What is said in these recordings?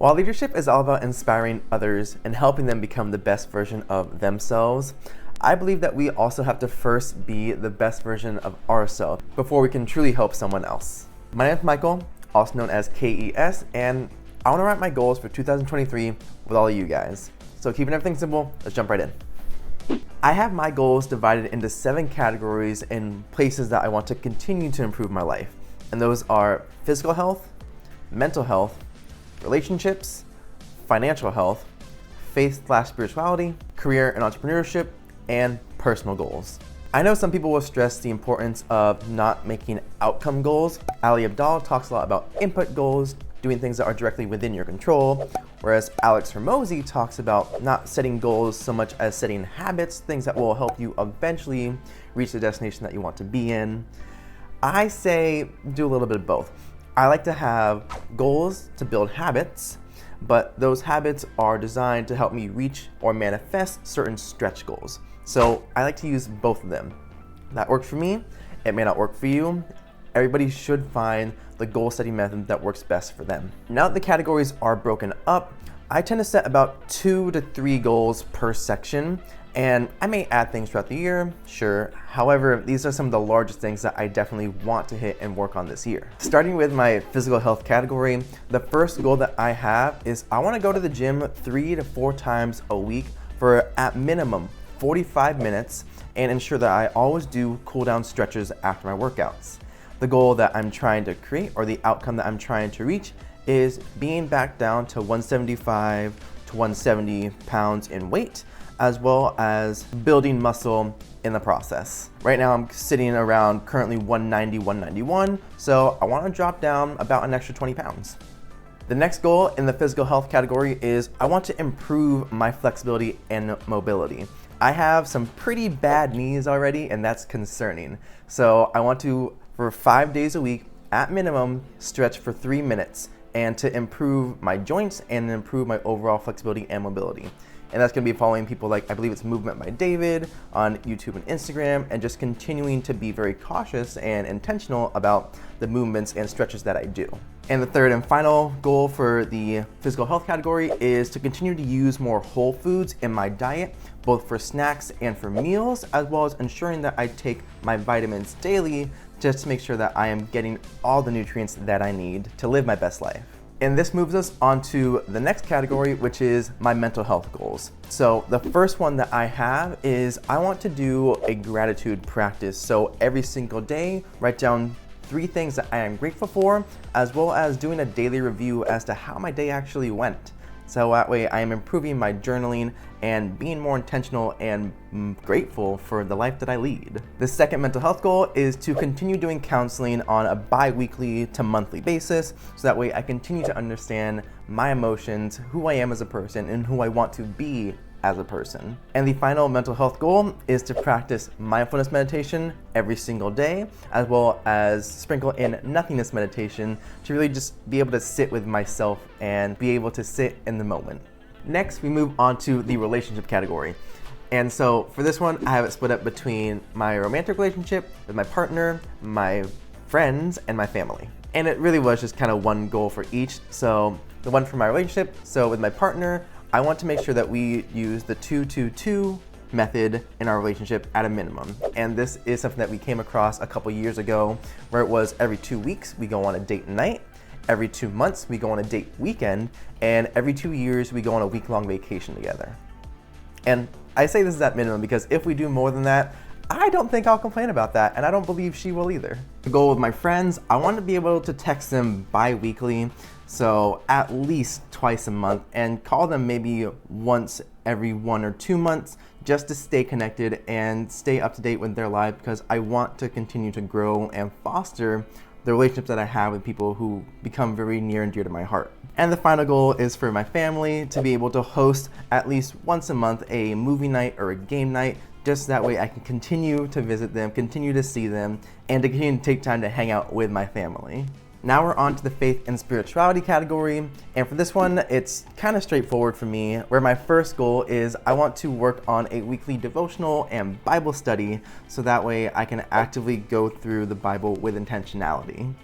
While leadership is all about inspiring others and helping them become the best version of themselves, I believe that we also have to first be the best version of ourselves before we can truly help someone else. My name is Michael, also known as KES, and I want to write my goals for 2023 with all of you guys. So keeping everything simple, let's jump right in. I have my goals divided into 7 categories in places that I want to continue to improve my life. And those are physical health, mental health, relationships, financial health, faith/spirituality, career and entrepreneurship, and personal goals. I know some people will stress the importance of not making outcome goals. Ali Abdaal talks a lot about input goals, doing things that are directly within your control, whereas Alex Hormozi talks about not setting goals so much as setting habits, things that will help you eventually reach the destination that you want to be in. I say do a little bit of both. I like to have goals to build habits, but those habits are designed to help me reach or manifest certain stretch goals. So I like to use both of them. That works for me, it may not work for you. Everybody should find the goal setting method that works best for them. Now that the categories are broken up, I tend to set about 2 to 3 goals per section, and I may add things throughout the year, sure. However, these are some of the largest things that I definitely want to hit and work on this year. Starting with my physical health category, the first goal that I have is I want to go to the gym 3 to 4 times a week for at minimum 45 minutes and ensure that I always do cool down stretches after my workouts. The goal that I'm trying to create, or the outcome that I'm trying to reach, is being back down to 175 to 170 pounds in weight, as well as building muscle in the process. Right now I'm sitting around currently 190, 191, so I want to drop down about an extra 20 pounds. The next goal in the physical health category is I want to improve my flexibility and mobility. I have some pretty bad knees already, and that's concerning. So I want to, for 5 days a week, at minimum, stretch for 3 minutes, and to improve my joints and improve my overall flexibility and mobility. And that's gonna be following people like, I believe it's Movement by David on YouTube and Instagram, and just continuing to be very cautious and intentional about the movements and stretches that I do. And the third and final goal for the physical health category is to continue to use more whole foods in my diet, both for snacks and for meals, as well as ensuring that I take my vitamins daily just to make sure that I am getting all the nutrients that I need to live my best life. And this moves us on to the next category, which is my mental health goals. So the first one that I have is I want to do a gratitude practice. So every single day, write down 3 things that I am grateful for, as well as doing a daily review as to how my day actually went. So that way I am improving my journaling and being more intentional and grateful for the life that I lead. The second mental health goal is to continue doing counseling on a bi-weekly to monthly basis, so that way I continue to understand my emotions, who I am as a person, and who I want to be as a person. And the final mental health goal is to practice mindfulness meditation every single day, as well as sprinkle in nothingness meditation to really just be able to sit with myself and be able to sit in the moment. Next, we move on to the relationship category. And so for this one, I have it split up between my romantic relationship with my partner, my friends, and my family. And it really was just kind of one goal for each. So the one for my relationship, so with my partner, I want to make sure that we use the 2-2-2 method in our relationship at a minimum. And this is something that we came across a couple years ago, where it was every 2 weeks we go on a date night, every 2 months we go on a date weekend, and every 2 years we go on a week-long vacation together. And I say this is at minimum because if we do more than that, I don't think I'll complain about that, and I don't believe she will either. The goal with my friends, I want to be able to text them bi-weekly, so at least twice a month, and call them maybe once every 1 or 2 months, just to stay connected and stay up to date with their life, because I want to continue to grow and foster the relationships that I have with people who become very near and dear to my heart. And the final goal is for my family to be able to host at least once a month a movie night or a game night, just that way I can continue to visit them, continue to see them, and to continue to take time to hang out with my family. Now we're on to the faith and spirituality category, and for this one, it's kind of straightforward for me, where my first goal is I want to work on a weekly devotional and Bible study, so that way I can actively go through the Bible with intentionality.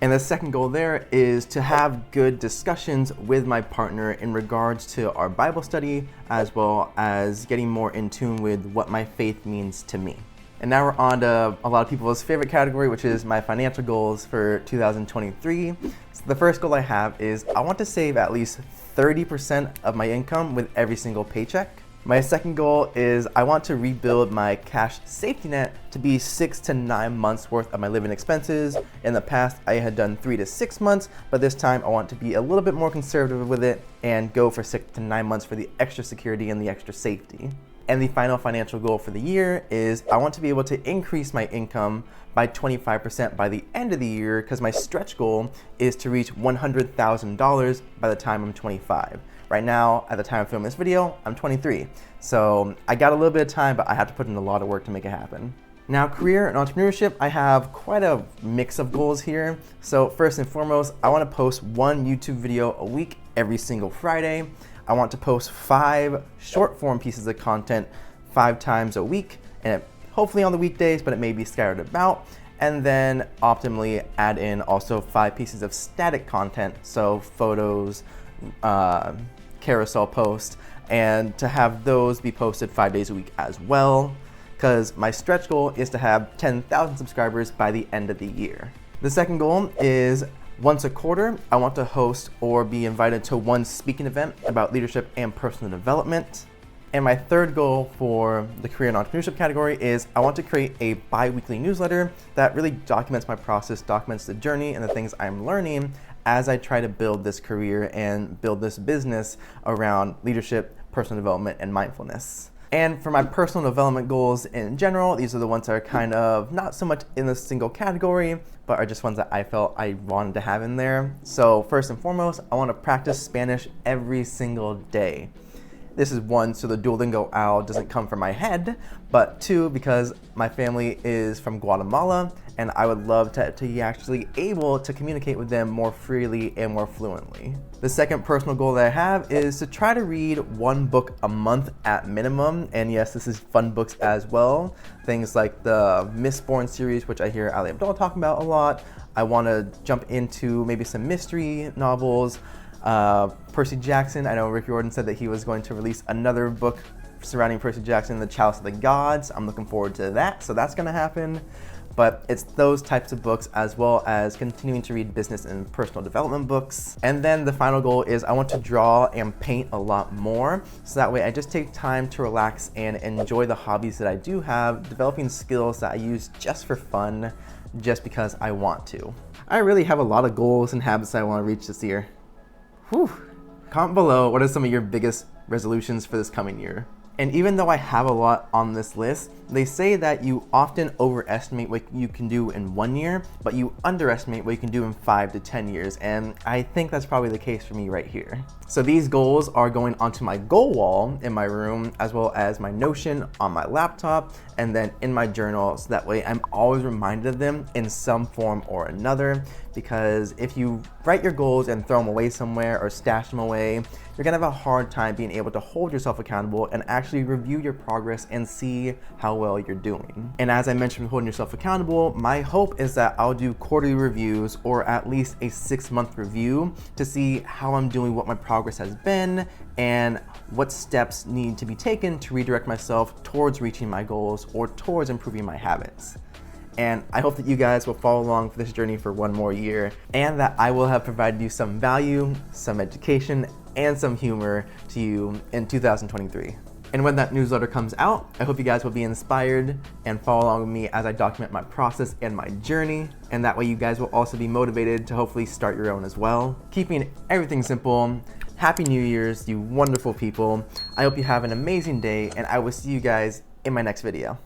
And the second goal there is to have good discussions with my partner in regards to our Bible study, as well as getting more in tune with what my faith means to me. And now we're on to a lot of people's favorite category, which is my financial goals for 2023. So the first goal I have is I want to save at least 30% of my income with every single paycheck. My second goal is I want to rebuild my cash safety net to be 6 to 9 months worth of my living expenses. In the past, I had done 3 to 6 months, but this time I want to be a little bit more conservative with it and go for 6 to 9 months for the extra security and the extra safety. And the final financial goal for the year is I want to be able to increase my income by 25% by the end of the year, because my stretch goal is to reach $100,000 by the time I'm 25. Right now, at the time of filming this video, I'm 23. So I got a little bit of time, but I have to put in a lot of work to make it happen. Now, career and entrepreneurship, I have quite a mix of goals here. So first and foremost, I want to post 1 YouTube video a week every single Friday. I want to post 5 short form pieces of content 5 times a week, and hopefully on the weekdays, but it may be scattered about. And then optimally add in also 5 pieces of static content, so photos, carousel posts, and to have those be posted 5 days a week as well, because my stretch goal is to have 10,000 subscribers by the end of the year. The second goal is once a quarter, I want to host or be invited to 1 speaking event about leadership and personal development. And my third goal for the career and entrepreneurship category is I want to create a bi-weekly newsletter that really documents my process, documents the journey and the things I'm learning as I try to build this career and build this business around leadership, personal development, and mindfulness. And for my personal development goals in general, these are the ones that are kind of not so much in a single category, but are just ones that I felt I wanted to have in there. So first and foremost, I want to practice Spanish every single day. This is 1, so the Duolingo owl doesn't come from my head, but 2, because my family is from Guatemala, and I would love to be actually able to communicate with them more freely and more fluently. The second personal goal that I have is to try to read 1 book a month at minimum, and yes, this is fun books as well. Things like the Mistborn series, which I hear Ali Abdullah talking about a lot. I want to jump into maybe some mystery novels. Percy Jackson, I know Rick Riordan said that he was going to release another book surrounding Percy Jackson, The Chalice of the Gods. I'm looking forward to that, so that's gonna happen. But it's those types of books, as well as continuing to read business and personal development books. And then the final goal is I want to draw and paint a lot more, so that way I just take time to relax and enjoy the hobbies that I do have, developing skills that I use just for fun, just because I want to. I really have a lot of goals and habits that I want to reach this year. Whew. Comment below what are some of your biggest resolutions for this coming year. And even though I have a lot on this list, they say that you often overestimate what you can do in 1 year, but you underestimate what you can do in 5 to 10 years. And I think that's probably the case for me right here. So these goals are going onto my goal wall in my room, as well as my Notion on my laptop, and then in my journal, so that way I'm always reminded of them in some form or another. Because if you write your goals and throw them away somewhere or stash them away, you're gonna have a hard time being able to hold yourself accountable and actually review your progress and see how well you're doing. And as I mentioned, holding yourself accountable, my hope is that I'll do quarterly reviews or at least a 6-month review to see how I'm doing, what my progress has been, and what steps need to be taken to redirect myself towards reaching my goals or towards improving my habits. And I hope that you guys will follow along for this journey for 1 more year, and that I will have provided you some value, some education, and some humor to you in 2023. And when that newsletter comes out, I hope you guys will be inspired and follow along with me as I document my process and my journey. And that way you guys will also be motivated to hopefully start your own as well. Keeping everything simple. Happy New Year's, you wonderful people. I hope you have an amazing day, and I will see you guys in my next video.